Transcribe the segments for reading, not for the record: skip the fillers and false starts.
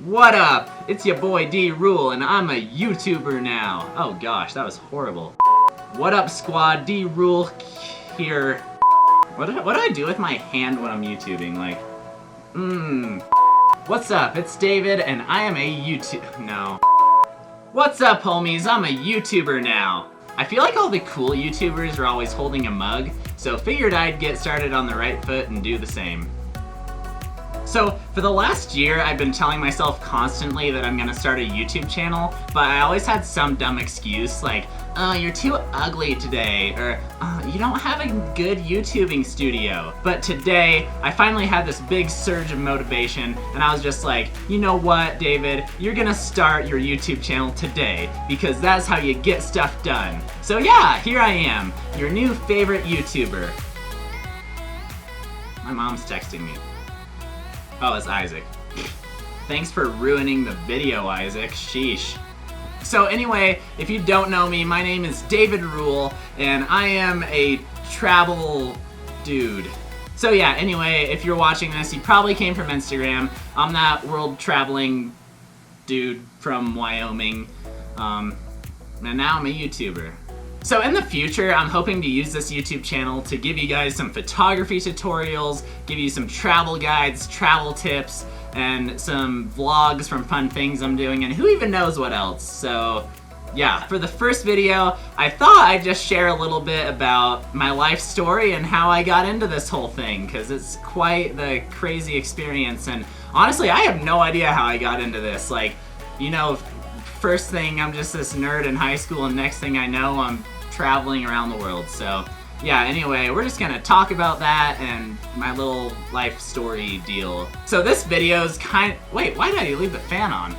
What up? It's your boy D-Rule and I'm a YouTuber now. Oh gosh, that was horrible. What up squad, D-Rule here. What do I do with my hand when I'm YouTubing? Like, What's up? It's David and I am a No. What's up homies? I'm a YouTuber now. I feel like all the cool YouTubers are always holding a mug, so figured I'd get started on the right foot and do the same. So, for the last year, I've been telling myself constantly that I'm gonna start a YouTube channel, but I always had some dumb excuse like, you're too ugly today, or you don't have a good YouTubing studio. But today, I finally had this big surge of motivation, and I was just like, you know what, David? You're gonna start your YouTube channel today, because that's how you get stuff done. So yeah, here I am, your new favorite YouTuber. My mom's texting me. Oh, it's Isaac. Thanks for ruining the video, Isaac. Sheesh. So anyway, if you don't know me, my name is David Rule, and I am a travel dude. So yeah, anyway, if you're watching this, you probably came from Instagram. I'm that world traveling dude from Wyoming, and now I'm a YouTuber. So in the future, I'm hoping to use this YouTube channel to give you guys some photography tutorials, give you some travel guides, travel tips, and some vlogs from fun things I'm doing, and who even knows what else. So yeah, for the first video, I thought I'd just share a little bit about my life story and how I got into this whole thing, because it's quite the crazy experience, and honestly, I have no idea how I got into this. Like, you know, first thing, I'm just this nerd in high school, and next thing I know, I'm traveling around the world. So yeah, anyway, we're just gonna talk about that and my little life story deal. So this video's wait, why did I leave the fan on?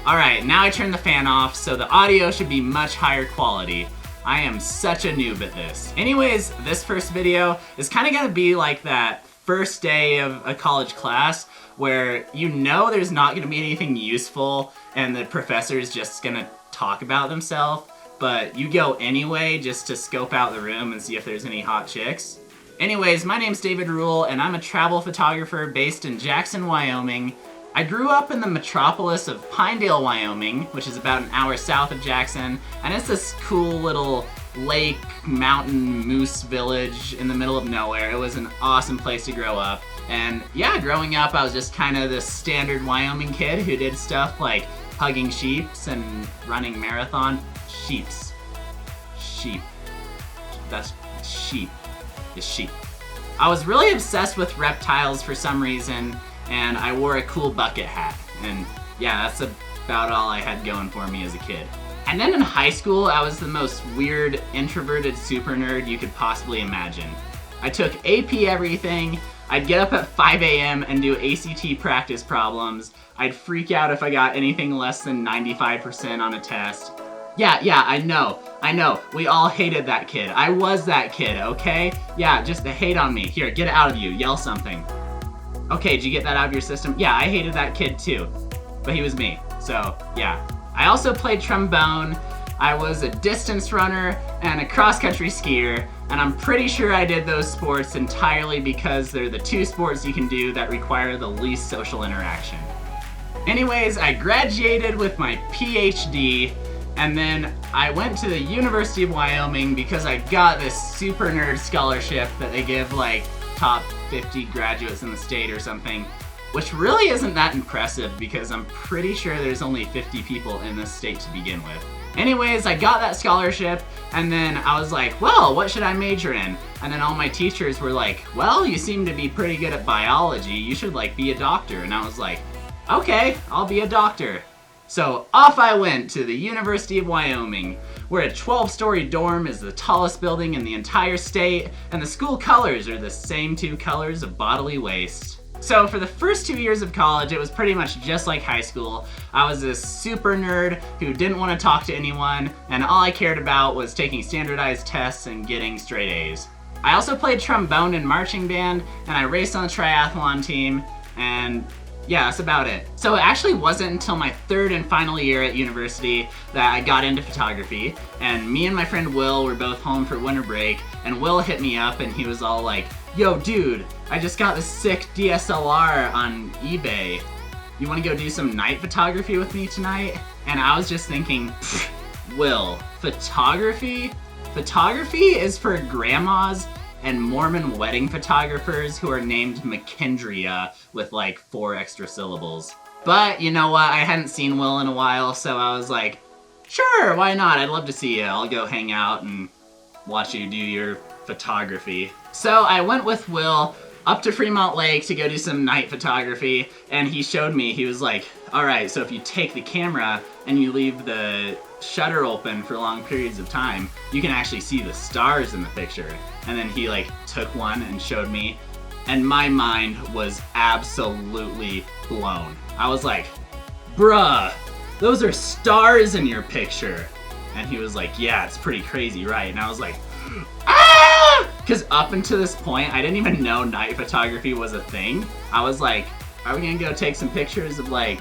Alright, now I turned the fan off, so the audio should be much higher quality. I am such a noob at this. Anyways, this first video is kind of gonna be like that first day of a college class where you know there's not gonna be anything useful and the professor's just gonna talk about themselves, but you go anyway just to scope out the room and see if there's any hot chicks. Anyways, my name's David Rule and I'm a travel photographer based in Jackson, Wyoming. I grew up in the metropolis of Pinedale, Wyoming, which is about an hour south of Jackson, and it's this cool little lake, mountain, moose village in the middle of nowhere. It was an awesome place to grow up. And yeah, growing up, I was just kind of this standard Wyoming kid who did stuff like hugging sheeps and running marathon. Sheep. That's sheep. Is sheep. I was really obsessed with reptiles for some reason, and I wore a cool bucket hat. And yeah, that's about all I had going for me as a kid. And then in high school, I was the most weird, introverted super nerd you could possibly imagine. I took AP everything. I'd get up at 5 a.m. and do ACT practice problems. I'd freak out if I got anything less than 95% on a test. Yeah, I know. We all hated that kid. I was that kid, okay? Yeah, just the hate on me. Here, get it out of you. Yell something. Okay, did you get that out of your system? Yeah, I hated that kid too. But he was me, so yeah. I also played trombone. I was a distance runner and a cross-country skier, and I'm pretty sure I did those sports entirely because they're the two sports you can do that require the least social interaction. Anyways, I graduated with my PhD, and then I went to the University of Wyoming because I got this super nerd scholarship that they give like top 50 graduates in the state or something, which really isn't that impressive because I'm pretty sure there's only 50 people in this state to begin with. Anyways, I got that scholarship, and then I was like, well, what should I major in? And then all my teachers were like, well, you seem to be pretty good at biology, you should like be a doctor. And I was like, okay, I'll be a doctor. So off I went to the University of Wyoming, where a 12-story dorm is the tallest building in the entire state, and the school colors are the same two colors of bodily waste. So for the first 2 years of college, it was pretty much just like high school. I was this super nerd who didn't want to talk to anyone, and all I cared about was taking standardized tests and getting straight A's. I also played trombone in marching band, and I raced on the triathlon team, and yeah, that's about it. So it actually wasn't until my third and final year at university that I got into photography, and me and my friend Will were both home for winter break, and Will hit me up and he was all like, yo dude, I just got this sick DSLR on eBay. you want to go do some night photography with me tonight? And I was just thinking, Will, photography? Photography is for grandmas and Mormon wedding photographers who are named McKendria with like 4 extra syllables. But you know what? I hadn't seen Will in a while, so I was like, sure, why not? I'd love to see you. I'll go hang out and watch you do your photography. So I went with Will up to Fremont Lake to go do some night photography, and he showed me, he was like, all right, so if you take the camera and you leave the shutter open for long periods of time, you can actually see the stars in the picture. And then he like took one and showed me, and my mind was absolutely blown. I was like, bruh, those are stars in your picture. And he was like, yeah, it's pretty crazy, right? And I was like, ah! Because up until this point, I didn't even know night photography was a thing. I was like, are we gonna go take some pictures of like,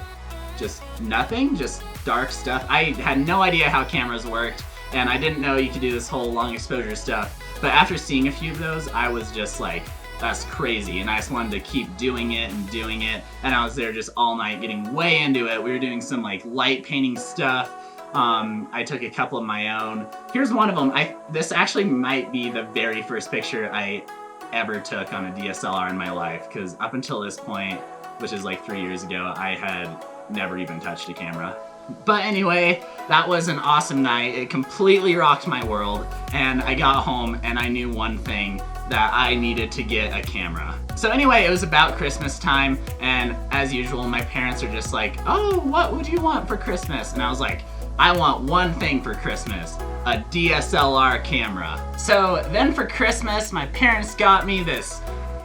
just nothing, just dark stuff? I had no idea how cameras worked, and I didn't know you could do this whole long exposure stuff. But after seeing a few of those, I was just like, that's crazy, and I just wanted to keep doing it, and I was there just all night getting way into it. We were doing some like light painting stuff. I took a couple of my own. Here's one of them. This actually might be the very first picture I ever took on a DSLR in my life, because up until this point, which is like 3 years ago, I had never even touched a camera. But anyway, that was an awesome night. It completely rocked my world, and I got home and I knew one thing, that I needed to get a camera. So anyway, it was about Christmas time, and as usual, my parents are just like, oh, what would you want for Christmas? And I was like, I want one thing for Christmas, a DSLR camera. So then for Christmas, my parents got me this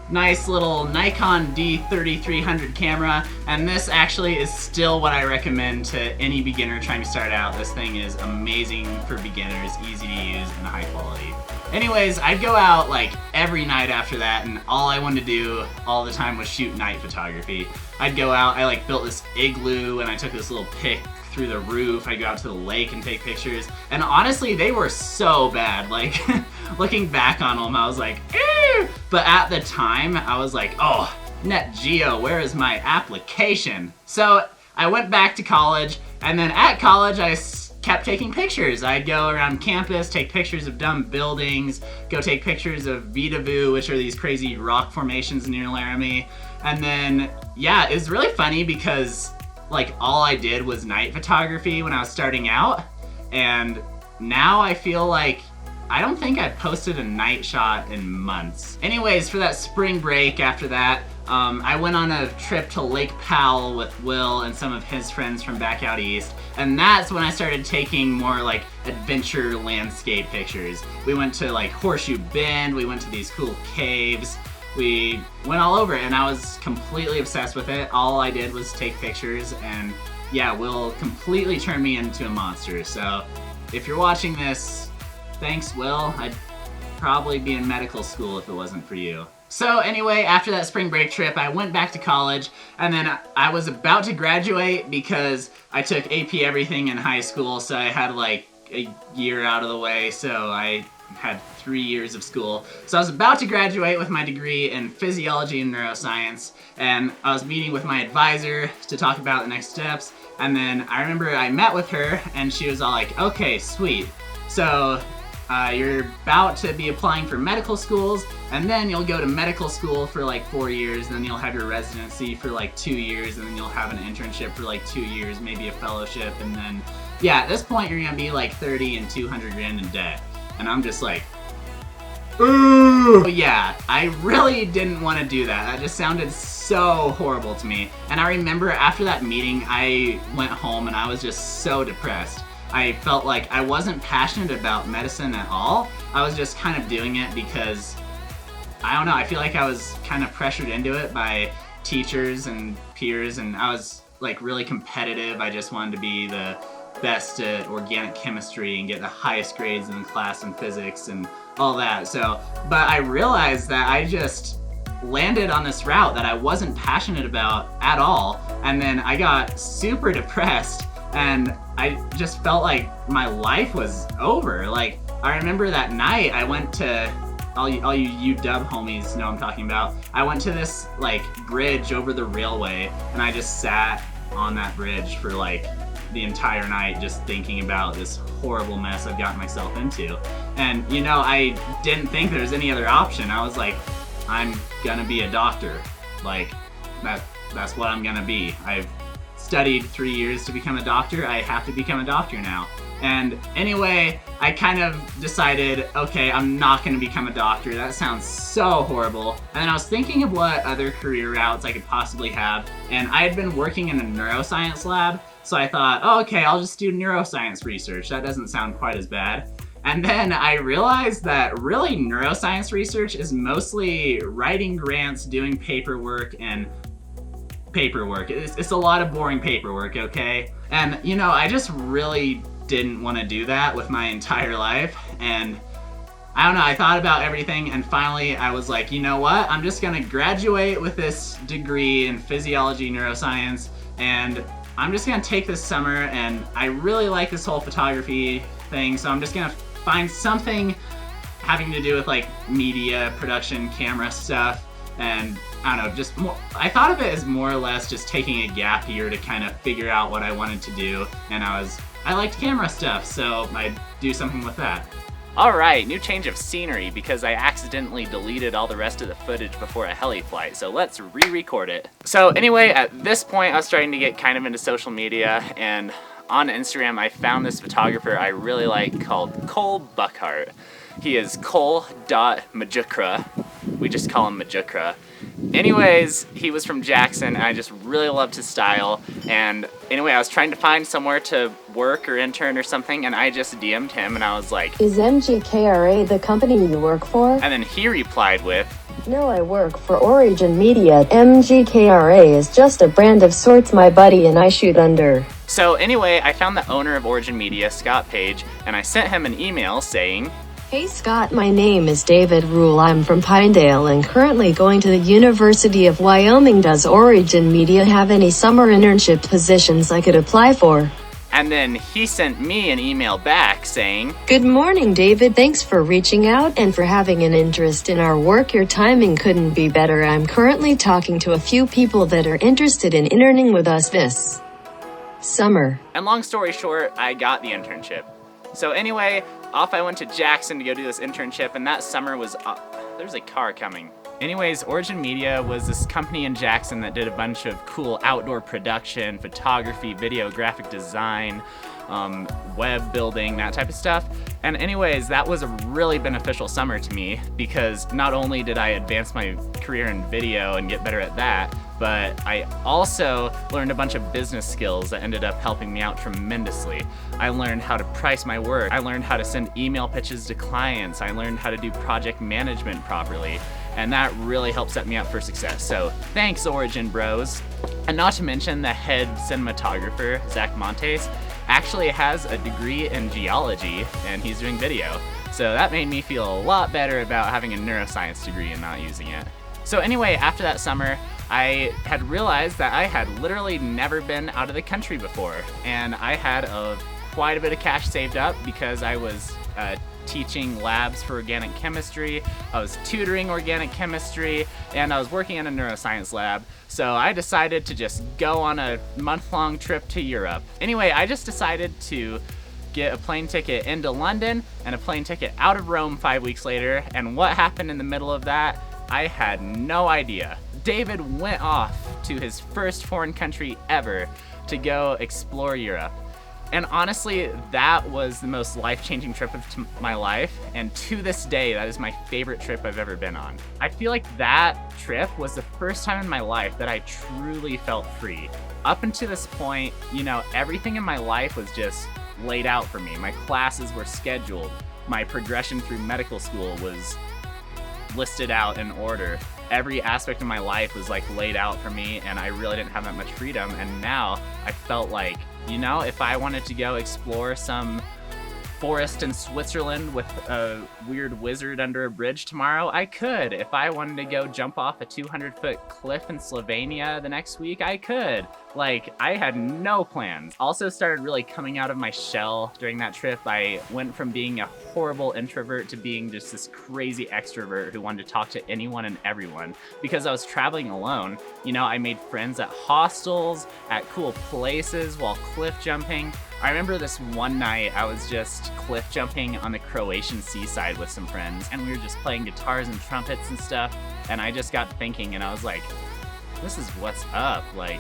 nice little Nikon D3300 camera, and this actually is still what I recommend to any beginner trying to start out. This thing is amazing for beginners, easy to use, and high quality. Anyways, I'd go out like every night after that, and all I wanted to do all the time was shoot night photography. I'd go out, I like built this igloo, and I took this little pic through the roof. I'd go out to the lake and take pictures, and honestly, they were so bad. Like, looking back on them, I was like, ew! But at the time, I was like, oh, Net Geo, where is my application? So I went back to college, and then at college, I kept taking pictures. I'd go around campus, take pictures of dumb buildings, go take pictures of Vita Vu, which are these crazy rock formations near Laramie. And then, yeah, it was really funny because like all I did was night photography when I was starting out. And now I feel like I don't think I've posted a night shot in months. Anyways, for that spring break after that, I went on a trip to Lake Powell with Will and some of his friends from back out east, and that's when I started taking more like adventure landscape pictures. We went to like Horseshoe Bend, we went to these cool caves, we went all over, and I was completely obsessed with it. All I did was take pictures, and yeah, Will completely turned me into a monster. So if you're watching this, thanks, Will. I'd probably be in medical school if it wasn't for you. So anyway, after that spring break trip, I went back to college, and then I was about to graduate because I took AP everything in high school, so I had like a year out of the way, so I had 3 years of school. So I was about to graduate with my degree in physiology and neuroscience, and I was meeting with my advisor to talk about the next steps, and then I remember I met with her, and she was all like, okay, sweet. So you're about to be applying for medical schools, and then you'll go to medical school for like 4 years, then you'll have your residency for like 2 years, and then you'll have an internship for like 2 years, maybe a fellowship, and then, yeah, at this point you're gonna be like 30 and 200 grand in debt. And I'm just like, ooh! But yeah, I really didn't want to do that. That just sounded so horrible to me. And I remember after that meeting, I went home and I was just so depressed. I felt like I wasn't passionate about medicine at all. I was just kind of doing it because, I don't know, I feel like I was kind of pressured into it by teachers and peers, and I was like really competitive. I just wanted to be the best at organic chemistry and get the highest grades in the class in physics and all that. So, but I realized that I just landed on this route that I wasn't passionate about at all, and then I got super depressed, and I just felt like my life was over. Like, I remember that night I went to all you UW homies know what I'm talking about. I went to this like bridge over the railway, and I just sat on that bridge for like the entire night just thinking about this horrible mess I've gotten myself into. And you know, I didn't think there was any other option. I was like, I'm gonna be a doctor. Like, that's what I'm gonna be. I've studied 3 years to become a doctor. I have to become a doctor now. And anyway, I kind of decided, okay, I'm not gonna become a doctor. That sounds so horrible. And then I was thinking of what other career routes I could possibly have. And I had been working in a neuroscience lab, so I thought, oh, okay, I'll just do neuroscience research. That doesn't sound quite as bad. And then I realized that really neuroscience research is mostly writing grants, doing paperwork, and paperwork. It's a lot of boring paperwork, okay? And you know, I just really didn't want to do that with my entire life. And I don't know, I thought about everything, and finally I was like, you know what? I'm just gonna graduate with this degree in physiology neuroscience, and I'm just gonna take this summer, and I really like this whole photography thing, so I'm just gonna find something having to do with like media production, camera stuff, and I don't know, just more. I thought of it as more or less just taking a gap year to kind of figure out what I wanted to do, and I liked camera stuff, so I'd do something with that. Alright, new change of scenery because I accidentally deleted all the rest of the footage before a heli flight, so let's re-record it. So anyway, at this point I was starting to get kind of into social media, and on Instagram I found this photographer I really like called Cole Buckhart. He is Cole.Majukra. We just call him Majukra. Anyways, he was from Jackson, and I just really loved his style. And anyway, I was trying to find somewhere to work or intern or something, and I just DM'd him, and I was like, "Is MGKRA the company you work for?" And then he replied with, "No, I work for Origin Media. MGKRA is just a brand of sorts, my buddy, and I shoot under." So anyway, I found the owner of Origin Media, Scott Page, and I sent him an email saying, "Hey Scott, my name is David Rule. I'm from Pinedale and currently going to the University of Wyoming. Does Origin Media have any summer internship positions I could apply for?" And then he sent me an email back saying, "Good morning, David. Thanks for reaching out and for having an interest in our work. Your timing couldn't be better. I'm currently talking to a few people that are interested in interning with us this summer." And long story short, I got the internship. So anyway, off I went to Jackson to go do this internship, and that summer was, there's a car coming. Anyways, Origin Media was this company in Jackson that did a bunch of cool outdoor production, photography, video, graphic design, web building, that type of stuff. And anyways, that was a really beneficial summer to me because not only did I advance my career in video and get better at that, but I also learned a bunch of business skills that ended up helping me out tremendously. I learned how to price my work. I learned how to send email pitches to clients. I learned how to do project management properly. And that really helped set me up for success. So thanks, Origin Bros. And not to mention the head cinematographer, Zach Montes, actually has a degree in geology and he's doing video. So that made me feel a lot better about having a neuroscience degree and not using it. So anyway, after that summer, I had realized that I had literally never been out of the country before. And I had quite a bit of cash saved up because I was teaching labs for organic chemistry, I was tutoring organic chemistry, and I was working in a neuroscience lab. So I decided to just go on a month-long trip to Europe. Anyway, I just decided to get a plane ticket into London and a plane ticket out of Rome 5 weeks later, and what happened in the middle of that, I had no idea. David went off to his first foreign country ever to go explore Europe. And honestly, that was the most life-changing trip of my life, and to this day, that is my favorite trip I've ever been on. I feel like that trip was the first time in my life that I truly felt free. Up until this point, you know, everything in my life was just laid out for me. My classes were scheduled. My progression through medical school was listed out in order. Every aspect of my life was like laid out for me, and I really didn't have that much freedom. And now I felt like, you know, if I wanted to go explore some forest in Switzerland with a weird wizard under a bridge tomorrow, I could. If I wanted to go jump off a 200-foot cliff in Slovenia the next week, I could. Like, I had no plans. Also started really coming out of my shell during that trip. I went from being a horrible introvert to being just this crazy extrovert who wanted to talk to anyone and everyone. Because I was traveling alone, you know, I made friends at hostels, at cool places while cliff jumping. I remember this one night I was just cliff jumping on the Croatian seaside with some friends, and we were just playing guitars and trumpets and stuff, and I just got thinking, and I was like, this is what's up. Like,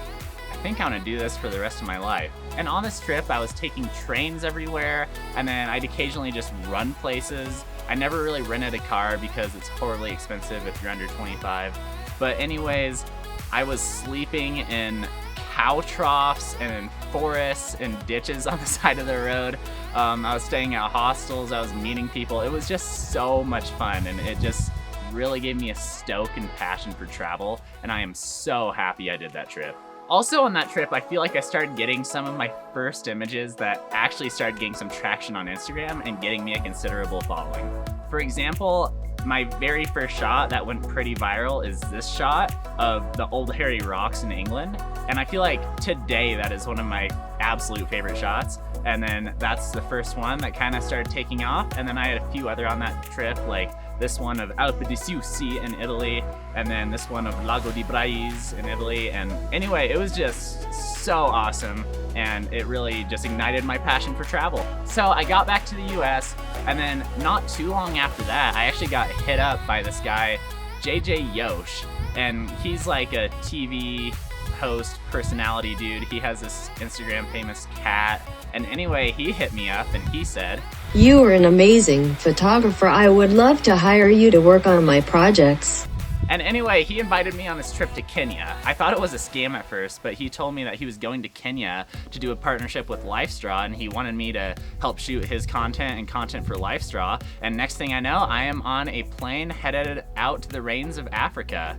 I think I want to do this for the rest of my life. And on this trip, I was taking trains everywhere, and then I'd occasionally just run places. I never really rented a car because it's horribly expensive if you're under 25. But anyways, I was sleeping in cow troughs and in forests and ditches on the side of the road. I was staying at hostels, I was meeting people. It was just so much fun, and it just really gave me a stoke and passion for travel, and I am so happy I did that trip. Also on that trip, I feel like I started getting some of my first images that actually started getting some traction on Instagram and getting me a considerable following. For example, my very first shot that went pretty viral is this shot of the Old Harry Rocks in England. And I feel like today that is one of my absolute favorite shots. And then that's the first one that kind of started taking off. And then I had a few other on that trip, like this one of Alpe di Siusi in Italy, and then this one of Lago di Brais in Italy. And anyway, it was just so awesome, and it really just ignited my passion for travel. So I got back to the US, and then not too long after that, I actually got hit up by this guy, JJ Yosh, and he's like a TV host personality dude. He has this Instagram famous cat, and anyway, he hit me up and he said, You are an amazing photographer. I would love to hire you to work on my projects. And anyway, he invited me on this trip to Kenya. I thought it was a scam at first, but he told me that he was going to Kenya to do a partnership with LifeStraw, and he wanted me to help shoot his content and content for LifeStraw. And next thing I know, I am on a plane headed out to the rains of Africa.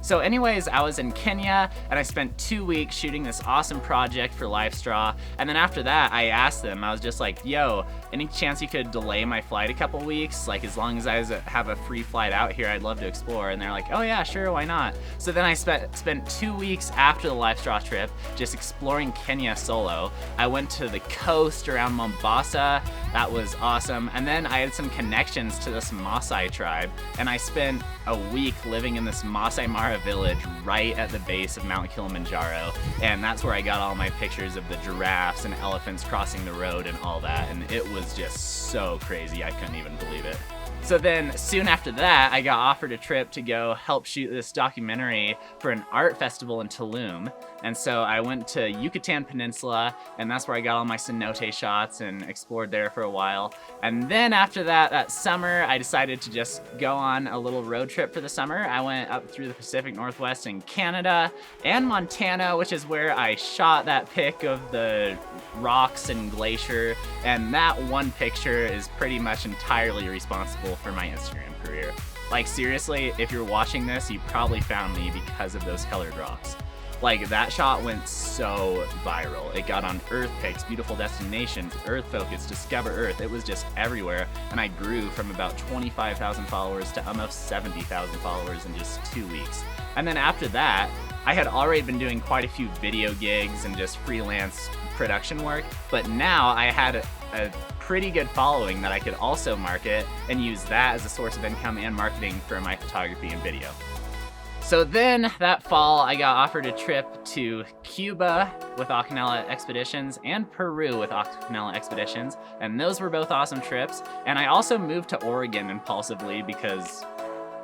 So anyways, I was in Kenya, and I spent 2 weeks shooting this awesome project for LifeStraw. And then after that, I asked them, I was just like, yo, any chance you could delay my flight a couple weeks? Like, as long as I have a free flight out here, I'd love to explore. And they're like, oh yeah, sure, why not? So then I spent 2 weeks after the LifeStraw trip just exploring Kenya solo. I went to the coast around Mombasa. That was awesome. And then I had some connections to this Maasai tribe, and I spent a week living in this Maasai Mara village right at the base of Mount Kilimanjaro, and that's where I got all my pictures of the giraffes and elephants crossing the road and all that, and it was just so crazy, I couldn't even believe it. So then soon after that, I got offered a trip to go help shoot this documentary for an art festival in Tulum. And so I went to Yucatan Peninsula, and that's where I got all my cenote shots and explored there for a while. And then after that, that summer, I decided to just go on a little road trip for the summer. I went up through the Pacific Northwest in Canada and Montana, which is where I shot that pic of the rocks and glacier. And that one picture is pretty much entirely responsible for my Instagram career. Like, seriously, if you're watching this, you probably found me because of those colored rocks. Like, that shot went so viral. It got on Earth Picks, Beautiful Destinations, Earth Focus, Discover Earth. It was just everywhere, and I grew from about 25,000 followers to almost 70,000 followers in just 2 weeks. And then after that, I had already been doing quite a few video gigs and just freelance production work, but now I had a pretty good following that I could also market and use that as a source of income and marketing for my photography and video. So then that fall, I got offered a trip to Cuba with Occanella Expeditions and Peru with Occanella Expeditions, and those were both awesome trips. And I also moved to Oregon impulsively because,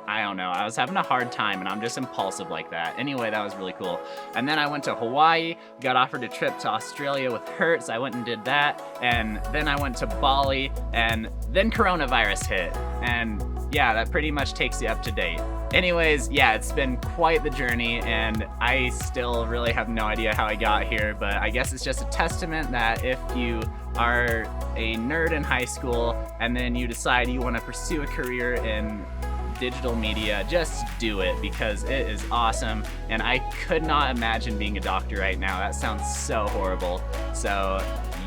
I don't know, I was having a hard time, and I'm just impulsive like that. Anyway, that was really cool. And then I went to Hawaii, got offered a trip to Australia with Hertz. I went and did that. And then I went to Bali, and then coronavirus hit. And yeah, that pretty much takes you up to date. Anyways, yeah, it's been quite the journey, and I still really have no idea how I got here, but I guess it's just a testament that if you are a nerd in high school and then you decide you want to pursue a career in digital media, just do it, because it is awesome, and I could not imagine being a doctor right now. That sounds so horrible. So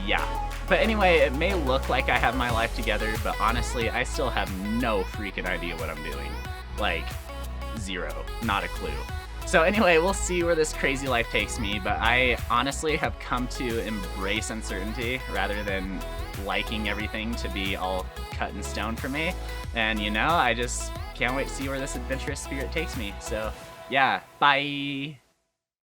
yeah, But anyway, it may look like I have my life together, but honestly, I still have no freaking idea what I'm doing. Like, zero. Not a clue. So anyway, we'll see where this crazy life takes me, but I honestly have come to embrace uncertainty rather than liking everything to be all cut in stone for me. And I just can't wait to see where this adventurous spirit takes me. So yeah, bye!